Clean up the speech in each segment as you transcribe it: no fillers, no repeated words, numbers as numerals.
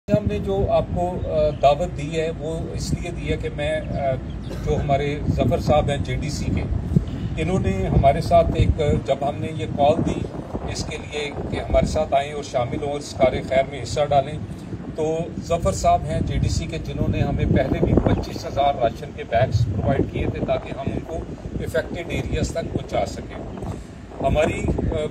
हमने जो आपको दावत दी है वो इसलिए दी है कि मैं जो हमारे ज़फ़र साहब हैं जेडीसी के, इन्होंने हमारे साथ जब हमने ये कॉल दी इसके लिए कि हमारे साथ आएँ और शामिल हों और इस कार्य खैर में हिस्सा डालें, तो ज़फ़र साहब हैं जेडीसी के जिन्होंने हमें पहले भी 25,000 राशन के बैग्स प्रोवाइड किए थे ताकि हम उनको इफ़ेक्टेड एरियाज़ तक पहुँचा सकें। हमारी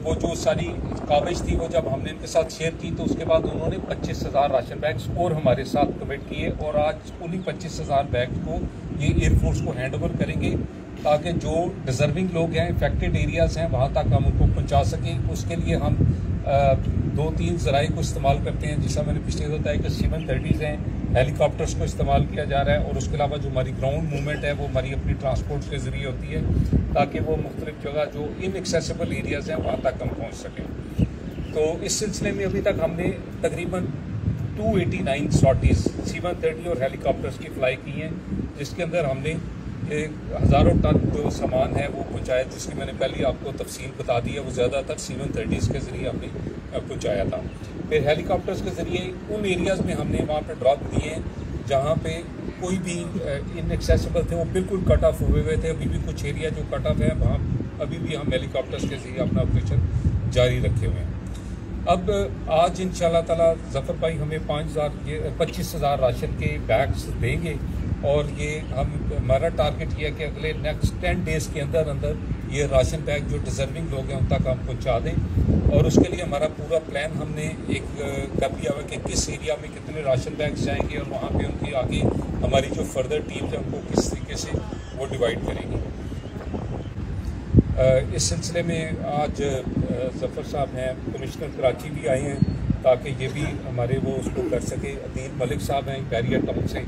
वो जो सारी काविश थी वो जब हमने इनके साथ शेयर की तो उसके बाद उन्होंने 25,000 राशन बैग्स और हमारे साथ कमिट किए और आज उन्हीं 25,000 बैग्स को ये एयरफोर्स को हैंड ओवर करेंगे ताकि जो डिज़र्विंग लोग हैं, इफेक्टेड एरियाज़ हैं, वहाँ तक हम उनको पहुँचा सकें। उसके लिए हम 2-3 ज़राए को इस्तेमाल करते हैं, जैसा मैंने पिछले बताया कि C-130s हैं, हेलीकॉप्टर्स को इस्तेमाल किया जा रहा है और उसके अलावा जो हमारी ग्राउंड मूवमेंट है वो हमारी अपनी ट्रांसपोर्ट के ज़रिए होती है ताकि वो मुख्तलिफ जगह जो इनएक्सेसिबल एरियाज़ हैं वहाँ तक हम पहुँच सकें। तो इस सिलसिले में अभी तक हमने तकरीबन 289 सॉर्टीज़ C-130 और हेलीकॉप्टर्स की फ़्लाई की हैं, जिसके अंदर हमने हज़ारों टन जो सामान है वो पहुँचाया, जिसकी मैंने पहले आपको तफसील बता दी है। वो ज़्यादातर C-130s के ज़रिए हमने पहुँचाया था। फिर हेलीकॉप्टर्स के ज़रिए उन एरियाज़ में हमने वहाँ पर ड्रॉप दिए हैं जहाँ पे कोई भी इनएक्सेसिबल थे, वो बिल्कुल कट ऑफ हुए हुए थे। अभी भी कुछ एरिया जो कट ऑफ है वहाँ अभी भी हम हेलीकॉप्टर्स के ज़रिए अपना ऑपरेशन जारी रखे हुए हैं। अब आज इंशाल्लाह ताला ज़फ़र भाई हमें 25,000 राशन के बैग्स देंगे और ये हमारा टारगेट ये है कि अगले नेक्स्ट 10 डेज़ के अंदर अंदर ये राशन बैग जो डिज़र्विंग लोग हैं उन तक हम पहुँचा दें। और उसके लिए हमारा पूरा प्लान हमने कर लिया हुआ कि किस एरिया में कितने राशन बैग्स जाएंगे और वहाँ पे उनकी आगे हमारी जो फर्दर टीम है उनको किस तरीके से वो डिवाइड करेंगे। इस सिलसिले में आज ज़फ़र साहब हैं, कमिश्नर कराची भी आए हैं ताकि ये भी हमारे वो उसको कर सके। अदील मलिक साहब हैं बैरियर टाउन से,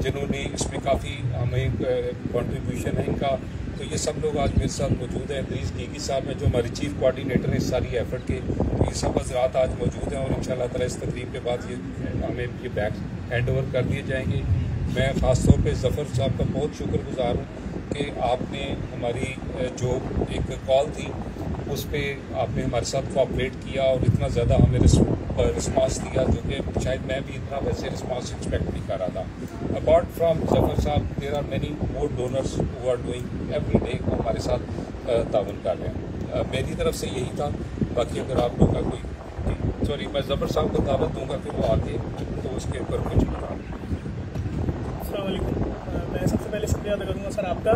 जिन्होंने इसमें काफ़ी हमें कंट्रीब्यूशन है इनका। तो ये सब लोग आज मेरे साथ मौजूद हैं। इदरीस डीगी साहब हैं जो हमारे चीफ कोऑर्डिनेटर हैं इस सारी एफर्ट के। ये सब हज़रात आज मौजूद हैं और इंशाल्लाह ताला इस तकरीब के बाद ये हमें ये बैग हैंड ओवर कर दिए जाएंगे। मैं ख़ास तौर पे ज़फ़र साहब का बहुत शुक्रगुज़ार हूँ कि आपने हमारी जो एक कॉल थी उस पर आपने हमारे साथ कोऑपरेट किया और इतना ज़्यादा हमें रिस्पांस दिया, जो कि शायद मैं भी इतना वैसे रिस्पांस एक्सपेक्ट नहीं कर रहा था। अपार्ट फ्राम ज़फ़र साहब there are many more donors who are doing every day, हमारे साथ ताउन कर रहे हैं। मेरी तरफ से यही था। बाकी अगर आप लोग का कोई सॉरी मैं ज़फ़र साहब को दावत दूँगा फिर वो आके तो उसके ऊपर कुछ बता। मैं सबसे पहले शुक्रिया अदा करूँगा सर आपका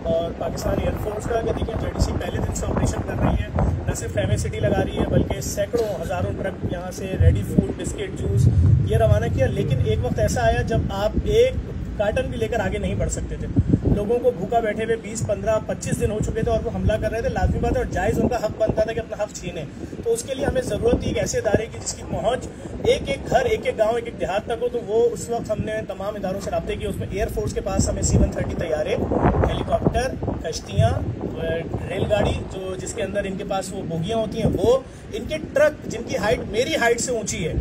और पाकिस्तान एयरफोर्स का कि देखिए जेडीसी पहले दिन से ऑपरेशन कर रही है, न सिर्फ एमएससिटी लगा रही है बल्कि सैकड़ों हज़ारों ट्रक यहाँ से रेडी फूड, बिस्किट, जूस ये रवाना किया। लेकिन एक वक्त ऐसा आया जब आप एक कार्टन भी लेकर आगे नहीं बढ़ सकते थे। लोगों को भूखा बैठे हुए 20, 15, 25 दिन हो चुके थे और वो हमला कर रहे थे। लाजमी बात है और जायज़ उनका हक बनता था कि अपना हक छीने। तो उसके लिए हमें ज़रूरत थी एक ऐसे इदारे की जिसकी पहुँच एक एक घर, एक एक गांव, एक एक देहात तक हो। तो वो उस वक्त हमने तमाम इदारों से रब्ते किए। उसमें एयरफोर्स के पास हमें C-130 तैयारे, हेलीकॉप्टर, कश्तियाँ, रेलगाड़ी जो जिसके अंदर इनके पास वो बोगियाँ होती हैं, वो इनके ट्रक जिनकी हाइट मेरी हाइट से ऊँची है,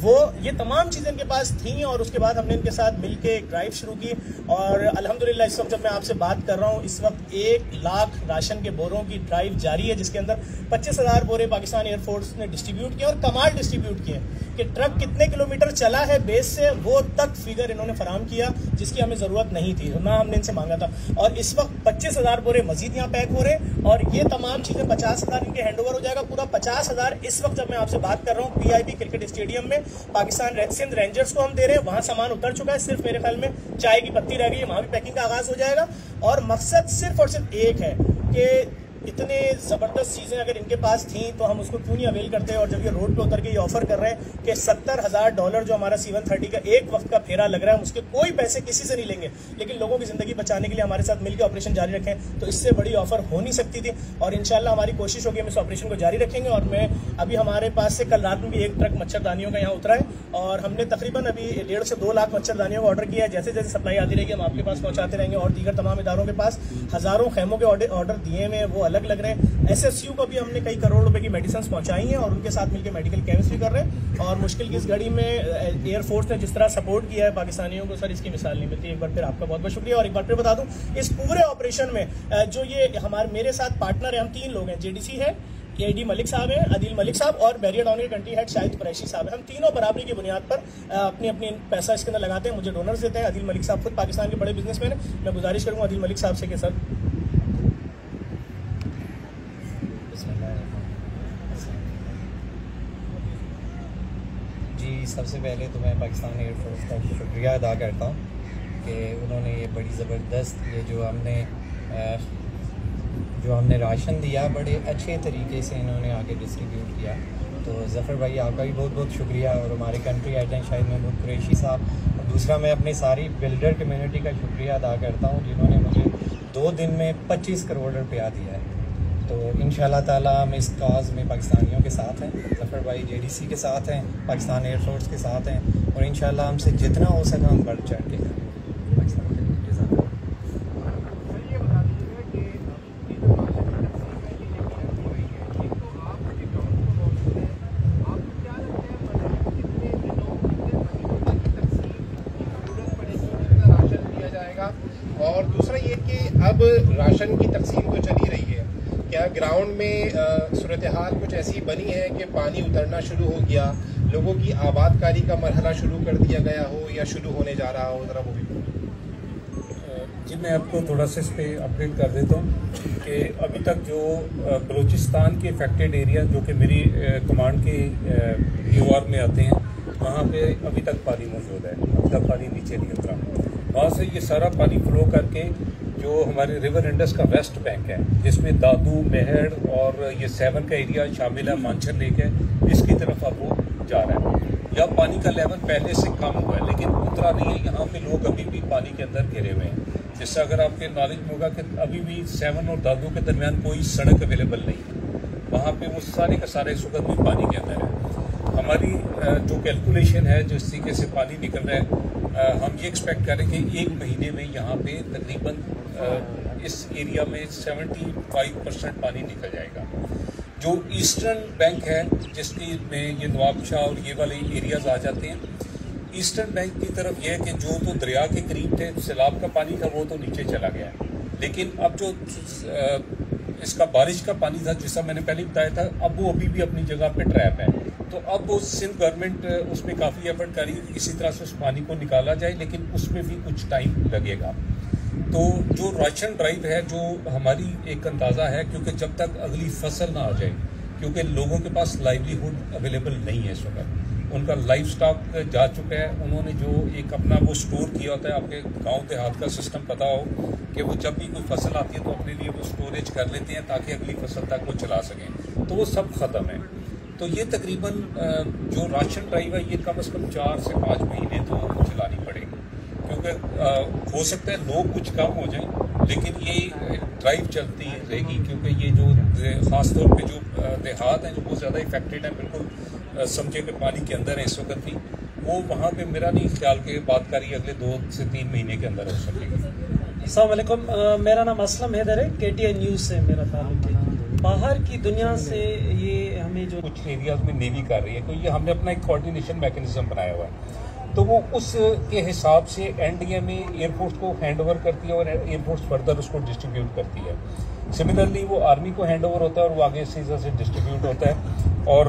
वो ये तमाम चीज़ें इनके पास थी। और उसके बाद हमने इनके साथ मिलके एक ड्राइव शुरू की और अल्हम्दुलिल्लाह इस वक्त जब मैं आपसे बात कर रहा हूँ इस वक्त 1 लाख राशन के बोरों की ड्राइव जारी है, जिसके अंदर 25,000 बोरे पाकिस्तान एयरफोर्स ने डिस्ट्रीब्यूट किए और कमाल डिस्ट्रीब्यूट किए कि ट्रक कितने किलोमीटर चला है बेस से वो तक फिगर इन्होंने फराहम किया, जिसकी हमें ज़रूरत नहीं थी, ना हमने इनसे मांगा था। और इस वक्त 25,000 बोरे मजीद यहाँ पैक हो रहे और ये तमाम चीज़ें 50,000 इनके हैंड ओवर हो जाएगा। पूरा 50,000 इस वक्त जब मैं आपसे बात कर रहा हूँ PIB क्रिकेट स्टेडियम में पाकिस्तान सिंध रेंजर्स को हम दे रहे हैं। वहाँ सामान उतर चुका है, सिर्फ मेरे ख्याल में चाय की पत्ती रह गई है, वहाँ भी पैकिंग का आगाज हो जाएगा। और मकसद सिर्फ और सिर्फ एक है कि इतने ज़बरदस्त चीज़ें अगर इनके पास थी तो हम उसको क्यों नहीं अवेल करते। और जब ये रोड पे उतर के ये ऑफर कर रहे हैं कि $70,000 जो हमारा C-130 का एक वक्त का फेरा लग रहा है, उसके कोई पैसे किसी से नहीं लेंगे, लेकिन लोगों की ज़िंदगी बचाने के लिए हमारे साथ मिलकर ऑपरेशन जारी रखें, तो इससे बड़ी ऑफर हो नहीं सकती थी। और इंशाल्लाह हमारी कोशिश होगी हम इस ऑपरेशन को जारी रखेंगे। और मैं अभी हमारे पास से कल रात में भी 1 ट्रक मच्छरदानियों का यहाँ उतरा है और हमने तकरीबन अभी 1.5 से 2 लाख मच्छरदानियों का ऑर्डर किया है। जैसे जैसे सप्लाई आती रहेगी हम आपके पास पहुँचाते रहेंगे। और दीगर तमाम इदारों के पास हज़ारों खैमों के ऑर्डर दिए हुए हैं, वो अलग लग रहे हैं। SSU को भी हमने कई करोड़ रुपए की मेडिसिन पहुंचाई हैं और उनके साथ मिलकर मेडिकल केमिस्ट्री कर रहे हैं। और मुश्किल की इस घड़ी में एयरफोर्स ने जिस तरह सपोर्ट किया है पाकिस्तानियों को, सर इसकी मिसाल नहीं मिलती। एक बार फिर आपका बहुत बहुत शुक्रिया। और एक बार फिर बता दूं इस पूरे ऑपरेशन में जो ये मेरे साथ पार्टनर है, हम 3 लोग हैं, जेडीसी है, KD मलिक साहब हैं, आदिल मलिक साहब और बैरियर डाउन के कंट्री हेड शाहिद कुरैशी साहब हैं। हम तीनों बराबरी की बुनियाद पर अपनी अपनी पैसा इसके अंदर लगाते हैं। मुझे डोनर्स देते हैं। आदिल मलिक साहब खुद पाकिस्तान के बड़े बिजनेसमैन हैं। मैं गुजारिश करूँगा आदिल मलिक साहब से कि सर जी, सबसे पहले तो मैं पाकिस्तान एयरफोर्स का शुक्रिया अदा करता हूँ कि उन्होंने ये बड़ी ज़बरदस्त ये जो हमने राशन दिया बड़े अच्छे तरीके से इन्होंने आगे डिस्ट्रीब्यूट किया। तो ज़फ़र भाई आपका भी बहुत बहुत शुक्रिया, और हमारे कंट्री हेड हैं शाहिद महमूद कुरैशी साहब। और दूसरा मैं अपनी सारी बिल्डर कम्युनिटी का शुक्रिया अदा करता हूँ जिन्होंने मुझे 2 दिन में 25 करोड़ रुपया दिया है। तो इंशाल्लाह ताला हम इस काज में पाकिस्तानियों के साथ हैं, ज़फ़र भाई JDC के साथ हैं, पाकिस्तान एयरफोर्स के साथ हैं, और इंशाल्लाह हमसे जितना हो सका हम बढ़ चढ़ के पाकिस्तान के लिए। और दूसरा ये कि अब राशन की तकसीम तो चली रही है, क्या ग्राउंड में सूरत हाल कुछ ऐसी बनी है कि पानी उतरना शुरू हो गया, लोगों की आबादकारी का मरहला शुरू कर दिया गया हो या शुरू होने जा रहा हो? ज़रा वो भी जी, मैं आपको थोड़ा सा इस पर अपडेट कर देता हूँ कि अभी तक जो बलूचिस्तान के अफेक्टेड एरिया जो कि मेरी कमांड के EOR में आते हैं, वहाँ पे अभी तक पानी मौजूद है। अभी तक पानी नीचे नहीं उतरा। वहाँ से ये सारा पानी फ्लो करके जो हमारे रिवर इंडस का वेस्ट बैंक है, जिसमें दादू, मेहर और ये 7 का एरिया शामिल है, मानसर लेक है, इसकी तरफ अब वो जा रहा है। यहाँ पानी का लेवल पहले से कम हुआ है लेकिन उतरा नहीं है। यहाँ पे लोग अभी भी पानी के अंदर घिरे हुए हैं। जिससे अगर आपके नॉलेज में होगा कि अभी भी 7 और दादू के दरमियान कोई सड़क अवेलेबल नहीं है। वहाँ पे वो सारे का सारे इस वक्त भी पानी के अंदर है। हमारी जो कैलकुलेशन है, जिस तरीके से पानी निकल रहा है, हम ये एक्सपेक्ट करें कि 1 महीने में यहाँ पे तकरीबन इस एरिया में 75% पानी निकल जाएगा। जो ईस्टर्न बैंक है जिसकी में ये नवाबशाह और ये वाले एरियाज आ जाते हैं, ईस्टर्न बैंक की तरफ यह है कि जो तो दरिया के करीब थे, सैलाब का पानी था, वो तो नीचे चला गया है। लेकिन अब जो इसका बारिश का पानी था, जैसा मैंने पहले बताया था, अब वो अभी भी अपनी जगह पे ट्रैप है। तो अब वो सिंध गवर्नमेंट उसमें काफ़ी एफर्ट करी इसी तरह से उस पानी को निकाला जाए, लेकिन उसमें भी कुछ टाइम लगेगा। तो जो राशन ड्राइव है, जो हमारी एक अंदाज़ा है, क्योंकि जब तक अगली फसल ना आ जाए, क्योंकि लोगों के पास लाइवलीहुड अवेलेबल नहीं है इस वक्त, उनका लाइफ स्टॉक जा चुका है। उन्होंने जो एक अपना वो स्टोर किया होता है, आपके गांव देहात का सिस्टम पता हो कि वो जब भी कोई फसल आती है तो अपने लिए वो स्टोरेज कर लेते हैं ताकि अगली फसल तक वो चला सकें, तो वो सब ख़त्म है। तो ये तकरीबन जो राशन ड्राइव है, ये कम से कम 4 से 5 महीने तो चलानी पड़ेगी, क्योंकि हो सकता है लोग कुछ कम हो जाएं, लेकिन ये ड्राइव चलती रहेगी। क्योंकि ये जो ख़ासतौर पे जो देहात हैं जो बहुत ज़्यादा इफेक्टेड हैं, बिल्कुल समझे कि पानी के अंदर है इस वक्त भी, वो वहाँ पे मेरा नहीं ख्याल के बातकारी अगले 2 से 3 महीने के अंदर हो सकेगी। अस्सलाम वालेकुम, मेरा नाम असलम हैदर है, KTN न्यूज़ से मेरा ताल्लुक है। बाहर की दुनिया से ये हमें जो कुछ एरियाज में नेवी कर रही है, तो ये हमने अपना एक कोऑर्डिनेशन मैकेनिज्म बनाया हुआ है, तो वो उस के हिसाब से NDA में एयरफोर्स को हैंड ओवर करती है और एयरफोर्स फर्दर उसको डिस्ट्रीब्यूट करती है। सिमिलरली वो आर्मी को हैंड ओवर होता है और वो आगे सीजर से डिस्ट्रीब्यूट होता है, और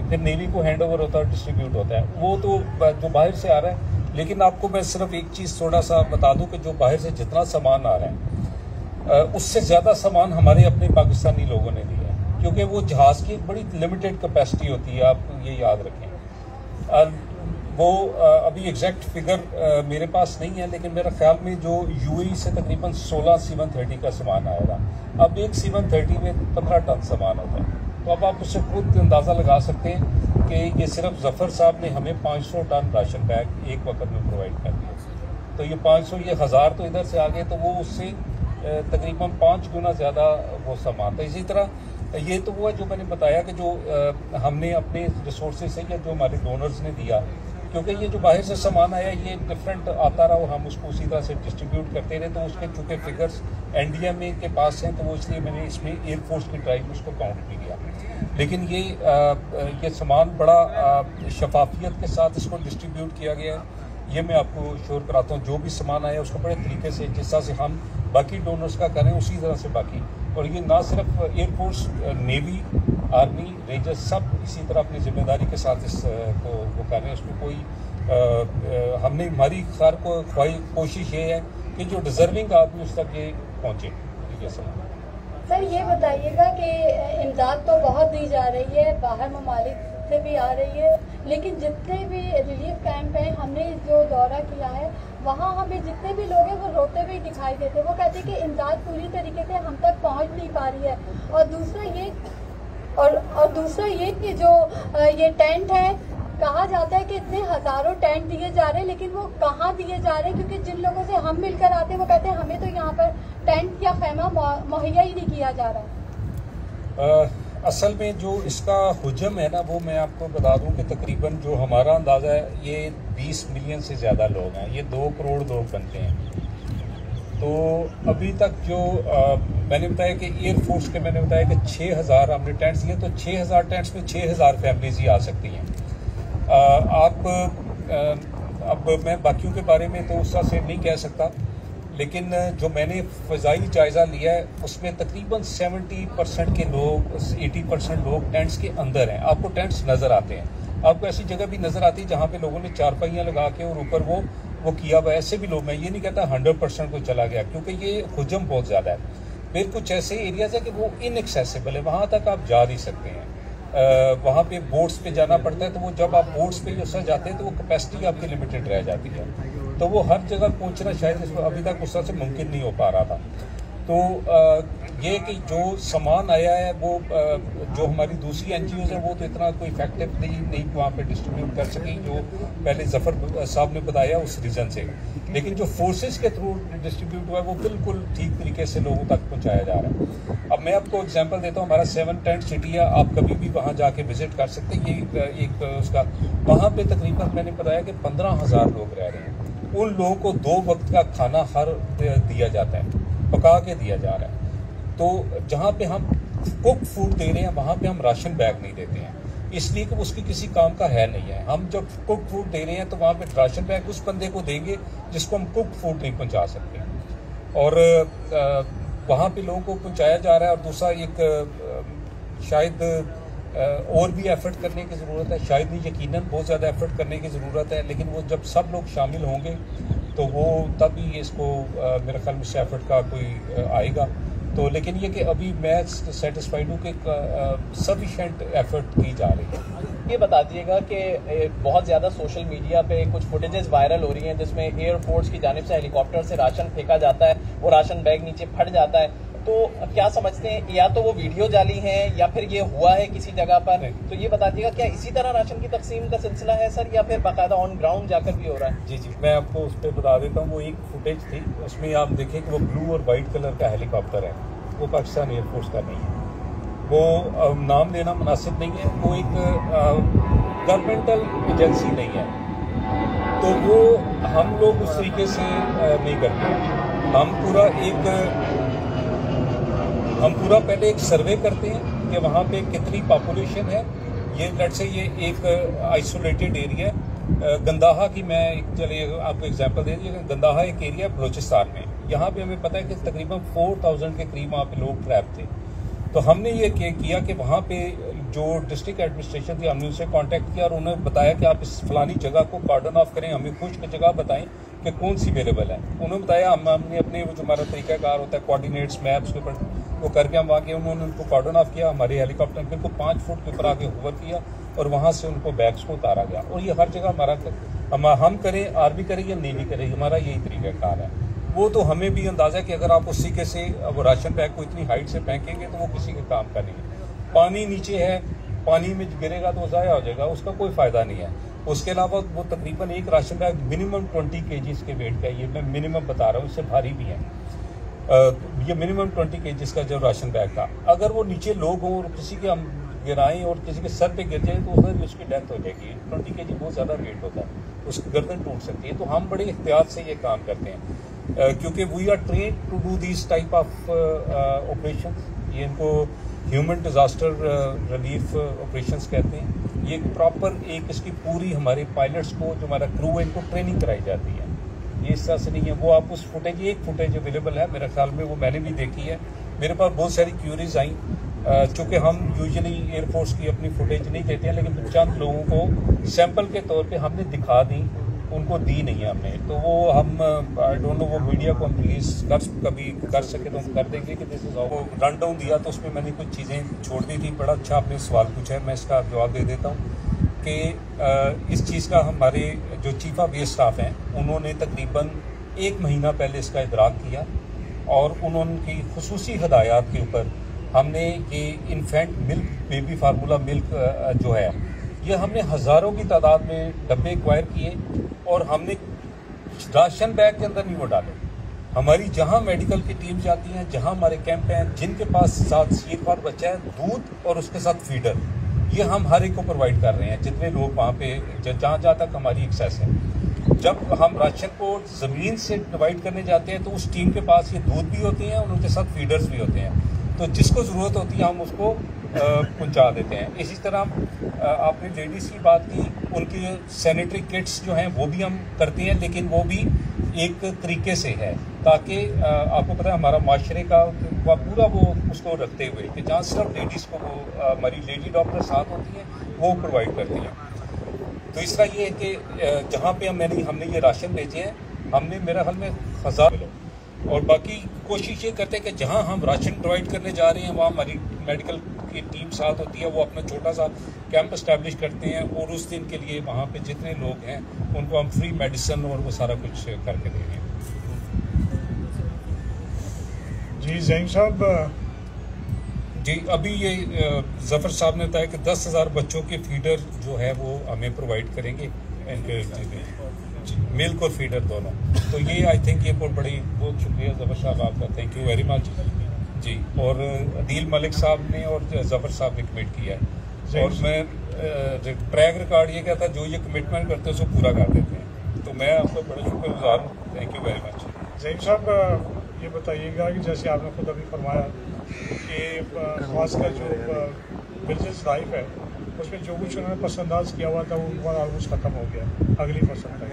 फिर नेवी को हैंड ओवर होता है और डिस्ट्रीब्यूट होता है। वो तो जो बाहर से आ रहा है, लेकिन आपको मैं सिर्फ एक चीज़ थोड़ा सा बता दूं कि जो बाहर से जितना सामान आ रहा है, उससे ज़्यादा सामान हमारे अपने पाकिस्तानी लोगों ने दिया है, क्योंकि वो जहाज़ की एक बड़ी लिमिटेड कैपेसिटी होती है, आप ये याद रखें। वो अभी एग्जैक्ट फिगर मेरे पास नहीं है, लेकिन मेरा ख्याल में जो UAE से तकरीबन 16 C-130 का सामान आएगा। अब एक C-130 में 15 टन सामान होता है, तो अब आप उससे खुद अंदाज़ा लगा सकते हैं कि ये सिर्फ ज़फ़र साहब ने हमें 500 टन राशन बैग एक वक्त में प्रोवाइड कर दिया। तो ये 500, ये 1000 तो इधर से आ गए, तो वो उससे तकरीबन 5 गुना ज़्यादा वो सामान था। इसी तरह ये तो वो है जो मैंने बताया कि जो हमने अपने रिसोर्सेज से या जो हमारे डोनर्स ने दिया, क्योंकि ये जो बाहर से सामान आया ये डिफरेंट आता रहा और हम उसको उसी तरह से डिस्ट्रीब्यूट करते रहे, तो उसके चूँकि फिगर्स NDA में के पास हैं, तो वो इसलिए मैंने इसमें एयरफोर्स की ड्राइव उसको काउंट नहीं किया। लेकिन ये सामान बड़ा शफाफियत के साथ इसको डिस्ट्रीब्यूट किया गया है, ये मैं आपको श्योर कराता हूँ। जो भी सामान आया उसको बड़े तरीके से, जिस तरह से हम बाकी डोनर्स का करें उसी तरह से बाकी और ये ना सिर्फ एयरफोर्स, नेवी, आर्मी, रेंजर्स सब इसी तरह अपनी जिम्मेदारी के साथ इस को वो कर रहे हैं। उसमें कोई हमने हमारी खार को कोशिश ये है कि जो डिजर्विंग आदमी उस तक ये पहुँचे। ये सब सर ये बताइएगा कि इमदाद तो बहुत दी जा रही है, बाहर ममालिक से भी आ रही है, लेकिन जितने भी रिलीफ कैंप हैं हमने जो दौरा किया है वहाँ हमें जितने भी लोग हैं वो रोते हुए दिखाई देते हैं। वो कहते हैं कि इमदाद पूरी तरीके से हम तक पहुँच नहीं पा रही है। और दूसरा ये कि जो ये टेंट है, कहा जाता है कि इतने हजारों टेंट दिए जा रहे हैं, लेकिन वो कहाँ दिए जा रहे हैं? क्योंकि जिन लोगों से हम मिलकर आते हैं वो कहते हैं हमें तो यहाँ पर टेंट या खैमा मुहैया ही नहीं किया जा रहा। असल में जो इसका हुजम है ना, वो मैं आपको बता दूं कि तकरीबन जो हमारा अंदाज़ा है ये 20 मिलियन से ज़्यादा लोग हैं, ये 2 करोड़ लोग बनते हैं। तो अभी तक जो मैंने बताया कि एयरफोर्स के मैंने बताया कि 6000 हमने टेंट्स लिए, तो 6000 टेंट्स में 6000 फैमिलीज ही आ सकती हैं। अब मैं बाकियों के बारे में तो उस तरह से नहीं कह सकता, लेकिन जो मैंने फ़ज़ाई जायज़ा लिया है उसमें तकरीबन 70% के लोग, 80% लोग टेंट्स के अंदर हैं। आपको टेंट्स नज़र आते हैं, आपको ऐसी जगह भी नज़र आती है जहाँ पे लोगों ने चारपाइयाँ लगा के और ऊपर वो किया हुआ। ऐसे भी लोग, मैं ये नहीं कहता 100% को चला गया, क्योंकि ये हुजम बहुत ज़्यादा है। फिर कुछ ऐसे एरियाज़ है कि वो इनएक्सेसिबल है, वहाँ तक आप जा नहीं सकते हैं। वहाँ पे बोट्स पे जाना पड़ता है, तो वो जब आप बोट्स पे जो सर जाते हैं तो वो कैपेसिटी आपकी लिमिटेड रह जाती है, तो वो हर जगह पहुँचना शायद अभी तक उस तरह से मुमकिन नहीं हो पा रहा था। तो ये कि जो सामान आया है वो जो हमारी दूसरी एनजीओज है वो तो इतना कोई इफेक्टिवली नहीं वहाँ पे डिस्ट्रीब्यूट कर सकी, जो पहले जफर साहब ने बताया उस रीज़न से। लेकिन जो फोर्सेस के थ्रू डिस्ट्रीब्यूट हुआ है वो बिल्कुल ठीक तरीके से लोगों तक पहुँचाया जा रहा है। अब मैं आपको एग्जांपल देता हूँ, हमारा 7 टेंट सिटी है, आप कभी भी वहाँ जाके विजिट कर सकते हैं। ये एक उसका वहाँ पे तकरीबन मैंने बताया कि 15,000 लोग रह रहे हैं। उन लोगों को 2 वक्त का खाना हर दिया जाता है, पका के दिया जा रहा है। तो जहाँ पे हम कुक फूड दे रहे हैं वहाँ पे हम राशन बैग नहीं देते हैं, इसलिए कि उसकी किसी काम का है नहीं है। हम जब कुक फूड दे रहे हैं तो वहाँ पे राशन बैग उस बंदे को देंगे जिसको हम कुक फूड नहीं पहुँचा सकते, और वहाँ पे लोगों को पहुँचाया जा रहा है। और दूसरा एक शायद और भी एफर्ट करने की ज़रूरत है, शायद नहीं यकीनन बहुत ज़्यादा एफर्ट करने की ज़रूरत है, लेकिन वो जब सब लोग शामिल होंगे तो वो तभी इसको मेरे ख्याल में से एफर्ट का कोई आएगा। तो लेकिन ये कि अभी मैं सेटिस्फाइड हूँ कि सफिशेंट एफर्ट की जा रही है। ये बता दीजिएगा कि बहुत ज़्यादा सोशल मीडिया पे कुछ फुटेजेस वायरल हो रही हैं जिसमें एयरफोर्स की जानिब से हेलीकॉप्टर से राशन फेंका जाता है, वो राशन बैग नीचे फट जाता है। तो क्या समझते हैं, या तो वो वीडियो जाली है या फिर ये हुआ है किसी जगह पर? तो ये बता दीजिएगा क्या इसी तरह राशन की तकसीम का सिलसिला है सर, या फिर बाकायदा ऑन ग्राउंड जाकर भी हो रहा है? जी, मैं आपको उस पर बता देता हूँ। वो एक फुटेज थी, उसमें आप देखें कि वो ब्लू और वाइट कलर का हेलीकॉप्टर है, वो पाकिस्तान एयरफोर्स का नहीं है। वो नाम लेना मुनासिब नहीं है, वो एक गवर्नमेंटल एजेंसी नहीं है, तो वो हम लोग उस तरीके से नहीं करते। हम पूरा पहले एक सर्वे करते हैं कि वहाँ पे कितनी पॉपुलेशन है। ये लेट्स से ये एक आइसोलेटेड एरिया है। गंदाहा की मैं चलिए आपको एग्जांपल दे दीजिए। गंदाहा एक एरिया है बलोचिस्तान में, यहाँ पे हमें पता है कि तकरीबन 4000 के करीब वहाँ पे लोग ट्रैप थे। तो हमने ये किया कि वहाँ पे जो डिस्ट्रिक्ट एडमिनिस्ट्रेशन थी हमने उनसे कांटेक्ट किया और उन्होंने बताया कि आप इस फलानी जगह को कार्डन ऑफ करें, हमें खुश्क जगह बताएं कि कौन सी अवेलेबल है। उन्होंने बताया, हमने अपने जो हमारा तरीकाकार होता है कोऑर्डिनेट्स मैप्स के ऊपर वो करके हम वहाँ गए, उन्होंने उनको कार्डन ऑफ किया। हमारे हेलीकॉप्टर बिल्कुल 5 फुट के ऊपर आके होवर किया और वहाँ से उनको बैग्स को उतारा गया। और ये हर जगह हमारा हम करें, आर्मी करे या नेवी करे, हमारा यही तरीकाकार है। वो तो हमें भी अंदाजा है कि अगर आप उस तरीके से वो राशन बैग को इतनी हाइट से फेंकेंगे तो वो किसी के काम का नहीं है। पानी नीचे है, पानी में गिरेगा तो ज़ाया हो जाएगा, उसका कोई फ़ायदा नहीं है। उसके अलावा वो तकरीबन एक राशन बैग मिनिमम 20 kg के वेट का, ये मैं मिनिमम बता रहा हूँ, इससे भारी भी है। ये मिनिमम 20 kg का जो राशन बैग था, अगर वो नीचे लोग हों और किसी के हम गिराएं और किसी के सर पे गिर जाए तो उधर भी उसकी डेथ हो जाएगी। 20 kg बहुत ज़्यादा वेट होता है, उसकी गर्दन टूट सकती है। तो हम बड़े एहतियात से ये काम करते हैं क्योंकि we are train to do this type of operation. ये इनको ह्यूमन डिजास्टर रिलीफ ऑपरेशंस कहते हैं। ये प्रॉपर एक इसकी पूरी हमारे पायलट्स को, जो हमारा क्रू है, इनको ट्रेनिंग कराई जाती है। ये इस तरह से नहीं है। वो आप उस फुटेज, एक फुटेज अवेलेबल है मेरे ख्याल में, वो मैंने भी देखी है, मेरे पास बहुत सारी क्यूरीज आई, चूँकि हम यूजुअली एयरफोर्स की अपनी फुटेज नहीं देते हैं, लेकिन चंद लोगों को सैंपल के तौर पे हमने दिखा दी, उनको दी नहीं है हमने। तो वो हम आई डोंट नो वो मीडिया को हम प्लीज़ कभी कर सके तो हम कर देंगे कि दिस इज वो रन डाउन दिया तो उसमें मैंने कुछ चीज़ें छोड़ दी थी। बड़ा अच्छा आपने सवाल पूछा है, मैं इसका जवाब दे देता हूँ कि इस चीज़ का हमारे जो चीफ ऑफ एयर स्टाफ हैं उन्होंने तकरीबन 1 महीना पहले इसका इदराक किया और उन्होंने खुसूसी हदायत के ऊपर हमने ये infant milk baby formula milk जो है ये हमने हज़ारों की तादाद में डब्बे एक्वायर किए और हमने राशन बैग के अंदर नहीं वो डाले। हमारी जहां मेडिकल की टीम जाती हैं, जहां हमारे कैंप हैं, जिनके पास साथ सीट पर बच्चा है, दूध और उसके साथ फीडर, ये हम हर एक को प्रोवाइड कर रहे हैं जितने लोग वहाँ पे जहाँ जहाँ तक हमारी एक्सेस है। जब हम राशन को ज़मीन से डिवाइड करने जाते हैं तो उस टीम के पास ये दूध भी होती हैं और उनके साथ फीडर्स भी होते हैं, तो जिसको ज़रूरत होती है हम उसको पहुंचा देते हैं। इसी तरह आपने लेडीज़ की बात की, उनकी सैनिटरी किट्स जो हैं वो भी हम करते हैं, लेकिन वो भी एक तरीके से है ताकि आपको पता है हमारा माशरे का पूरा वो उसको रखते हुए कि जहाँ सिर्फ लेडीज़ को वो हमारी लेडी डॉक्टर साथ होती हैं वो प्रोवाइड करती हैं। तो इस तरह ये है कि जहाँ पे हमने ये राशन भेजे हैं, हमने मेरा ख्याल में 1000 किलो, और बाकी कोशिश ये करते हैं कि जहाँ हम राशन प्रोवाइड करने जा रहे हैं वहाँ हमारी मेडिकल की टीम साथ होती है, वो अपना छोटा सा कैंप एस्टैब्लिश करते हैं और उस दिन के लिए वहाँ पे जितने लोग हैं उनको हम फ्री मेडिसिन और वो सारा कुछ करके दे रहे हैं। जी ज़हीम साहब, जी अभी ये जफर साहब ने बताया कि 10,000 बच्चों के फीडर जो है वो हमें प्रोवाइड करेंगे, मिल्क और फीडर दोनों। तो ये आई थिंक ये बहुत शुक्रिया जफर साहब आपका, थैंक यू वेरी मच जी। और अदील मलिक साहब ने और जफर साहब ने कमिट किया है, और मैं ट्रैक रिकॉर्ड ये कहता जो ये कमिटमेंट करते हैं उसको पूरा कर देते हैं, तो मैं आपका बड़ा शुक्रगुजार हूँ, थैंक यू वेरी मच। ज़हीम साहब ये बताइएगा कि जैसे आपने खुद अभी फरमाया कि खासकर जो बिजनेस लाइफ है उसमें जो कुछ उन्होंने पसंदाज किया हुआ था वो ऑलमोस्ट ख़त्म हो गया, अगली फसल तक।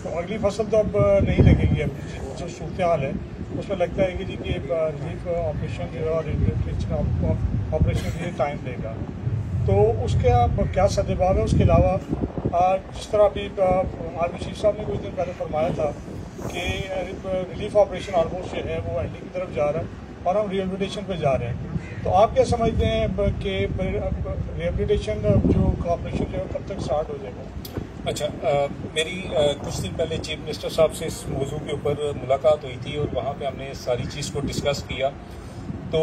तो अगली फसल तो अब नहीं लगेगी, अब जो सूरत हाल है उसमें लगता है कि जी कि रिलीफ ऑपरेशन जो है ऑपरेशन के लिए टाइम लेगा, तो उसके आप क्या सद्भाव है? उसके अलावा जिस तरह अभी आर्मी चीफ साहब ने कुछ दिन पहले फरमाया था कि रिलीफ ऑपरेशन ऑलमोस्ट जो है वो एंडिंग की तरफ जा रहा है और हम रिहेबिलिटेशन पे जा रहे हैं, तो आप क्या समझते हैं कि रिहेबिलिटेशन जो ऑपरेशन जो है कब तक स्टार्ट हो जाएगा? अच्छा, मेरी कुछ दिन पहले चीफ मिनिस्टर साहब से इस मौजू के ऊपर मुलाकात हुई थी और वहाँ पे हमने सारी चीज़ को डिस्कस किया, तो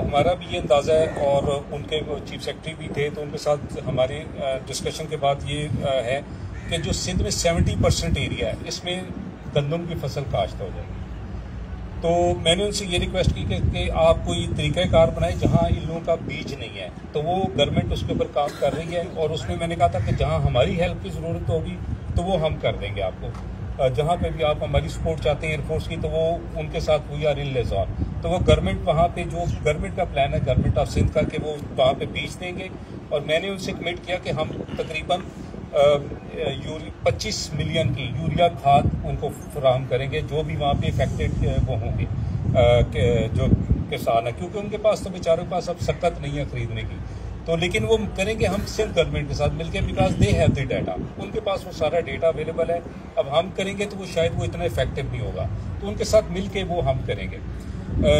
हमारा भी ये अंदाज़ा है और उनके चीफ सेक्रेटरी भी थे, तो उनके साथ हमारे डिस्कशन के बाद ये है कि जो सिंध में 70% एरिया है इसमें गंदम की फसल काश्त हो जाएगी। तो मैंने उनसे ये रिक्वेस्ट की कि आप कोई तरीक़ाकार बनाएं जहाँ इन लोगों का बीज नहीं है, तो वो गवर्नमेंट उसके ऊपर काम कर रही है, और उसमें मैंने कहा था कि जहाँ हमारी हेल्प की ज़रूरत होगी तो वो हम कर देंगे आपको, जहाँ पे भी आप हमारी सपोर्ट चाहते हैं एयरफोर्स की, तो वो उनके साथ वी आर इन लिज़ान। तो वो गवर्नमेंट वहाँ पे जो गवर्नमेंट का प्लान है गवर्नमेंट ऑफ सिंध का कि वो वहाँ पे बीज देंगे, और मैंने उनसे कमिट किया कि हम तकरीबन 25 मिलियन की यूरिया खाद उनको फराहम करेंगे जो भी वहाँ पे इफेक्टेड वो होंगे जो किसान है, क्योंकि उनके पास तो बेचारों के पास अब सकत नहीं है खरीदने की, तो लेकिन वो करेंगे हम सिंध गवर्नमेंट के साथ मिलकर, because they have the data, उनके पास वो सारा डेटा अवेलेबल है। अब हम करेंगे तो वो शायद वो इतना इफेक्टिव नहीं होगा, तो उनके साथ मिलके वो हम करेंगे।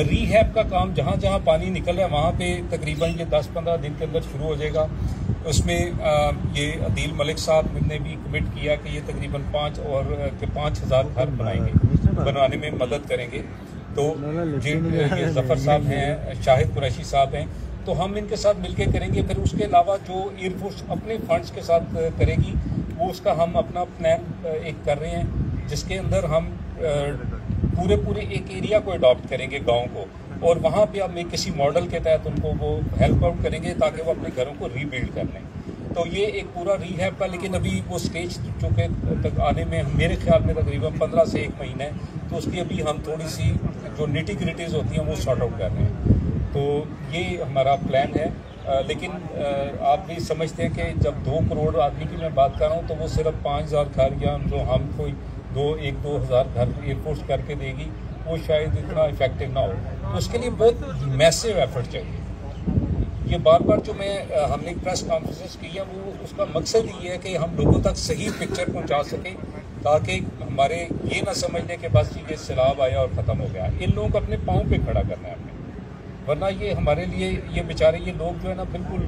रीहैब का काम जहाँ जहाँ पानी निकल रहा है वहाँ पे तकरीबन ये 10-15 दिन के अंदर शुरू हो जाएगा। उसमें ये अदील मलिक साहब ने भी कमिट किया कि ये तकरीबन 5,000 घर बनाने में मदद करेंगे। तो ये जफर साहब हैं, शाहिद कुरैशी साहब हैं, तो हम इनके साथ मिलकर करेंगे। फिर उसके अलावा जो एयरफोर्स अपने फंड्स के साथ करेगी वो उसका हम अपना प्लान एक कर रहे हैं, जिसके अंदर हम पूरे एक एरिया को अडॉप्ट करेंगे गाँव को, और वहाँ पे हम किसी मॉडल के तहत उनको वो हेल्प आउट करेंगे ताकि वो अपने घरों को रीबिल्ड कर लें। तो ये एक पूरा रीहैब का, लेकिन अभी वो स्टेज चूँकि तक आने में मेरे ख्याल में तकरीबन 15 से 1 महीना है, तो उसकी अभी हम थोड़ी सी जो निटी ग्रिटीज़ होती हैं वो सॉर्ट आउट कर रहे हैं। तो ये हमारा प्लान है, लेकिन आप भी समझते हैं कि जब 2 करोड़ आदमी की मैं बात कर रहा हूँ तो वो सिर्फ 5,000 घर या जो हम कोई 1-2 हज़ार घर एयरफोर्स करके देगी, वो शायद इतना इफेक्टिव ना हो। तो उसके लिए बहुत मैसिव एफर्ट चाहिए। ये बार बार जो हमने प्रेस कॉन्फ्रेंस की है वो उसका मकसद ये है कि हम लोगों तक सही पिक्चर पहुंचा सकें, ताकि हमारे ये ना समझ लें कि बस ये सैलाब आया और ख़त्म हो गया। इन लोगों को अपने पाँव पे खड़ा करना है हमें, वरना ये हमारे लिए ये बेचारे ये लोग जो है ना बिल्कुल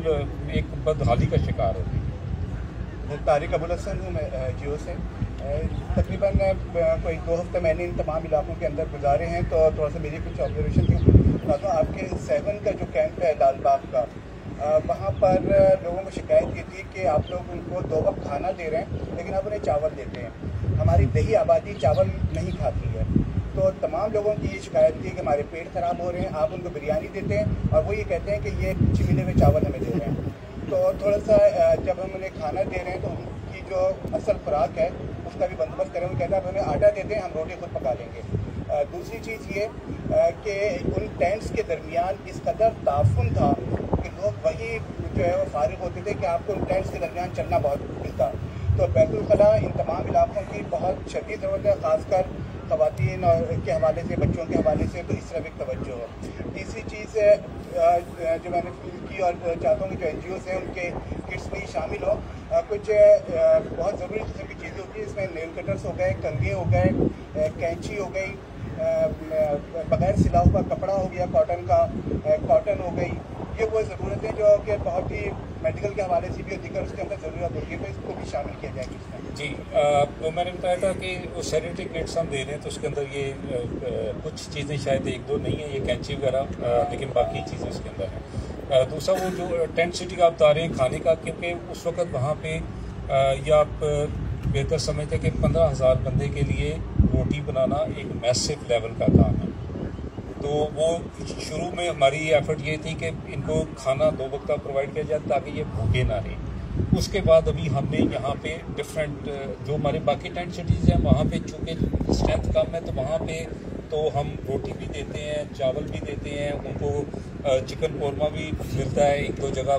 एक बदहाली का शिकार होते हैं। तारिक अबुल हसन हूँ मैं जियो से। तकरीबन कोई 2 हफ्ते मैंने इन तमाम इलाकों के अंदर गुजारे हैं, तो थोड़ा सा मेरी कुछ ऑब्जर्वेशन थी। तो आपके 7 का जो कैंप है लाल बाग का, वहाँ पर लोगों को शिकायत की थी कि आप लोग उनको 2 वक्त खाना दे रहे हैं लेकिन आप उन्हें चावल देते हैं। हमारी दही आबादी चावल नहीं खाती है, तो तमाम लोगों की ये शिकायत थी कि हमारे पेट ख़राब हो रहे हैं, आप उनको बिरयानी देते हैं और वो ये कहते हैं कि ये छिमिले हुए चावल हमें दे रहे हैं। तो थोड़ा सा जब हम उन्हें खाना दे रहे हैं तो उनकी जो असल खुराक है उसका भी बंदोबस्त करें। वो कहते हैं आप हमें आटा देते हैं, हम रोटी खुद पका लेंगे। दूसरी चीज़ ये कि उन टेंट्स के दरमियान इस कदर ताफुन था कि लोग वही जो है वो फारिग होते थे कि आपको उन टेंट्स के दरमियान चलना बहुत मुश्किल था। तो बैतुल खला इन तमाम इलाकों की बहुत शदीद ज़रूरत है, ख़ासकर ख़वातीन के हवाले से, बच्चों के हवाले से, तो इस तरफ एक तवज्जो हो। तीसरी चीज़ जो मैंने फील की और चाहता हूँ कि जो NGOs हैं उनके किट्स में ही शामिल हो। कुछ बहुत ज़रूरी किस्म की चीज़ें होती हैं, इसमें नेल कटर्स हो गए, कंघे हो गए, कैंची हो गई, बगैर सिला हुआ कपड़ा हो गया कॉटन का, कॉटन हो गई। ये वो ज़रूरतें जो कि बहुत ही मेडिकल के हवाले से भी होती है, उसके अंदर ज़रूरत होती है, तो इसको भी शामिल किया जाएगा इसमें। जी, तो मैंने बताया था कि वो सैनिटरी किट्स हम दे रहे हैं, तो उसके अंदर ये कुछ चीज़ें शायद 1-2 नहीं है, ये कैंची वगैरह, लेकिन बाकी चीज़ें उसके अंदर हैं। दूसरा वो जो टेंट सिटी का आप बता रहे हैं खाने का, क्योंकि उस वक्त वहाँ पे ये आप बेहतर समझते कि 15,000 बंदे के लिए रोटी बनाना एक मैसिव लेवल का काम है। तो वो शुरू में हमारी एफर्ट ये थी कि इनको खाना 2 वक्त प्रोवाइड किया जाए ताकि ये भूखे ना रहें। उसके बाद अभी हमने यहाँ पे डिफरेंट जो हमारे बाकी टेंट सिटीज़ हैं वहाँ पे चूँकि स्ट्रेंथ कम है, तो वहाँ पे तो हम रोटी भी देते हैं, चावल भी देते हैं, उनको चिकन कौरमा भी मिलता है। 1-2 जगह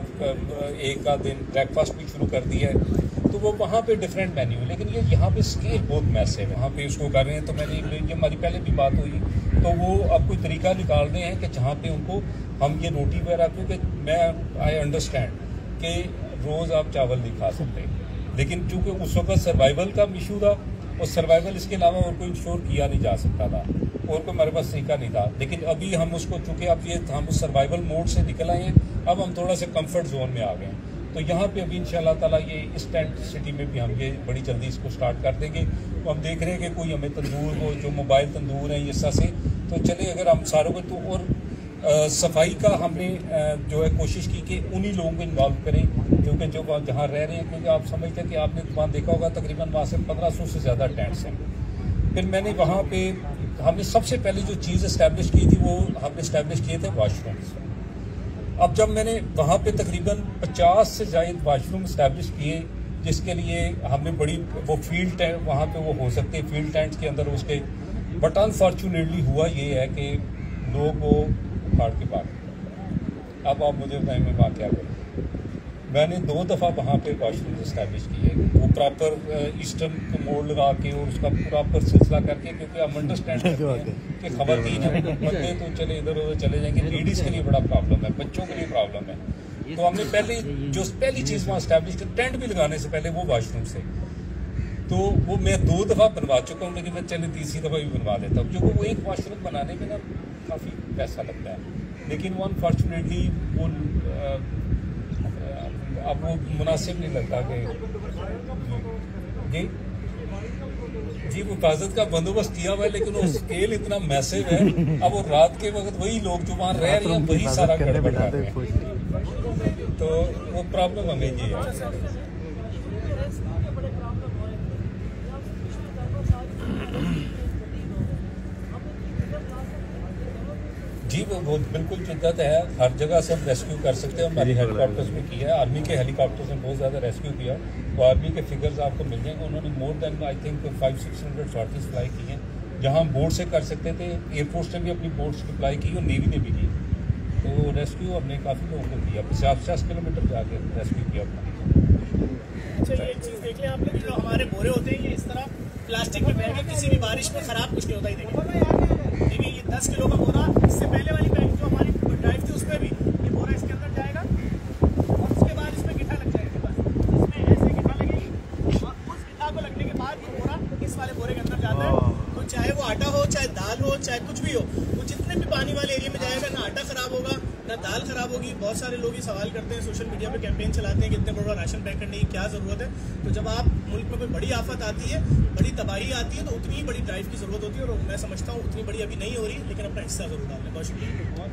एक आध दिन ब्रेकफास्ट भी शुरू कर दिया है, तो वो वहाँ पे डिफरेंट मेन्यू। लेकिन ये यहाँ पे स्केल बहुत मैसिव है, वहाँ पे उसको कर रहे हैं। तो मैंने ये हमारी पहले भी बात हुई, तो वो अब कोई तरीका निकाल रहे हैं कि जहाँ पे उनको हम ये रोटी वगैरह, क्योंकि मैं आई अंडरस्टैंड कि रोज़ आप चावल नहीं खा सकते, लेकिन चूँकि उस वक्त सर्वाइवल का इशू था और सर्वाइवल इसके अलावा और कोई इंश्योर किया नहीं जा सकता था और कोई हमारे पास तरीका नहीं था। लेकिन अभी हम उसको, चूँकि अब ये हम उस सर्वाइवल मोड से निकल आए हैं, अब हम थोड़ा सा कंफर्ट जोन में आ गए हैं। तो यहाँ पे अभी इंशाल्लाह ताला ये इस टेंट सिटी में भी हम ये बड़ी जल्दी इसको स्टार्ट कर देंगे। तो हम देख रहे हैं कि कोई हमें तंदूर, वो जो मोबाइल तंदूर है इस से, तो चले अगर हम सारों को, तो और सफाई का हमने जो है कोशिश की कि उन्हीं लोगों को इन्वॉल्व करें क्योंकि जो जहाँ रह रहे हैं, क्योंकि आप समझते हैं कि आपने वहाँ देखा होगा तकरीबन वहाँ से 1500 से ज़्यादा टेंट्स हैं। फिर मैंने वहाँ पे हमने सबसे पहले जो चीज़ इस्टेब्लिश की थी वो हमने इस्टेब्लिश किए थे वाशरूम्स। अब जब मैंने वहाँ पे तकरीबन 50 से ज़ायद वाशरूम इस्टेब्लिश किए, जिसके लिए हमने बड़ी वो फील्ड टेंट वहाँ पे वो हो सकते हैं फील्ड टेंट्स के अंदर उसके, बट अनफॉर्चुनेटली हुआ ये है कि लोग वो उखाड़ के भाग। अब आप मुझे बताएं मैं वहाँ क्या करूँ। मैंने 2 दफ़ा वहाँ पे वाशरूम इस्टेब्लिश किए, वो प्रॉपर ईस्टर्न मोड़ लगा के और उसका प्रॉपर सिलसिला करके, क्योंकि हम अंडरस्टैंड करते हैं कि खवातीन है, बंदे तो चले इधर उधर चले जाएंगे, लेडीज़ के लिए बड़ा प्रॉब्लम है, बच्चों के लिए प्रॉब्लम है। तो हमने पहली चीज़ वहाँ इस्टेब्लिश की, टेंट भी लगाने से पहले वो वाशरूम से, तो वो मैं 2 दफ़ा बनवा चुका हूँ, लेकिन मैं चले 3री दफ़ा भी बनवा देता हूँ, क्योंकि वो एक वाशरूम बनाने में ना काफ़ी पैसा लगता है। लेकिन वो अनफॉर्चुनेटली वो अब वो मुनासिब नहीं लगता कि जी वो हिफाजत का बंदोबस्त किया हुआ है, लेकिन वो स्केल इतना मैसिव है। अब वो रात के वक्त वही लोग जो वहाँ रह रहे हैं वही सारा गड़बड़ कर रहे हैं, तो वो प्रॉब्लम हमें ये है। जी वो बिल्कुल शिद्दत है, हर जगह से हम रेस्क्यू कर सकते हैं। हमारी हेलीकॉप्टर्स में किया है, आर्मी के हेलीकॉप्टर्स ने बहुत ज़्यादा रेस्क्यू किया, तो आर्मी के फिगर्स आपको मिल जाएंगे। उन्होंने more than I think 500-600 sorties fly की हैं, जहाँ हम बोट से कर सकते थे। एयरफोर्स ने भी अपनी बोट्स अप्लाई की और नेवी ने भी की, तो रेस्क्यू हमने काफ़ी लोगों को किया, 50 किलोमीटर जाके रेस्क्यू किया अपना। अच्छा ये चीज़ देख लें आप लोग, जो हमारे बोरे होते हैं ये इस तरह प्लास्टिक में बैग, किसी भी बारिश में ख़राब कुछ नहीं होता ही, देखिए 10 किलो का बोरा, इससे पहले वाली बैंक जो हमारी ड्राइव थी उसमें भी ये बोरा इसके अंदर जाएगा और उसके बाद इसमें गिट्ठा लग जाएगी, बस इसमें ऐसे गिट्ठा लगेगी और उस गिट्ठा को लगने के बाद ये बोरा इस वाले बोरे के अंदर जाता है। तो चाहे वो आटा हो, चाहे दाल हो, चाहे कुछ भी हो, वो जितने भी पानी वाले एरिया में जाएगा, ना आटा खराब होगा ना दाल खराब होगी। बहुत सारे लोग ये सवाल करते हैं, सोशल मीडिया पे कैंपेन चलाते हैं कि इतने बड़ा राशन पैक करने की क्या जरूरत है। तो जब आप मुल्क में कोई बड़ी आफत आती है, बड़ी तबाही आती है, तो उतनी ही बड़ी ड्राइव की जरूरत होती है और मैं समझता हूँ उतनी बड़ी अभी नहीं हो रही, लेकिन अपना हिस्सा जरूर डालें। बहुत शुक्रिया।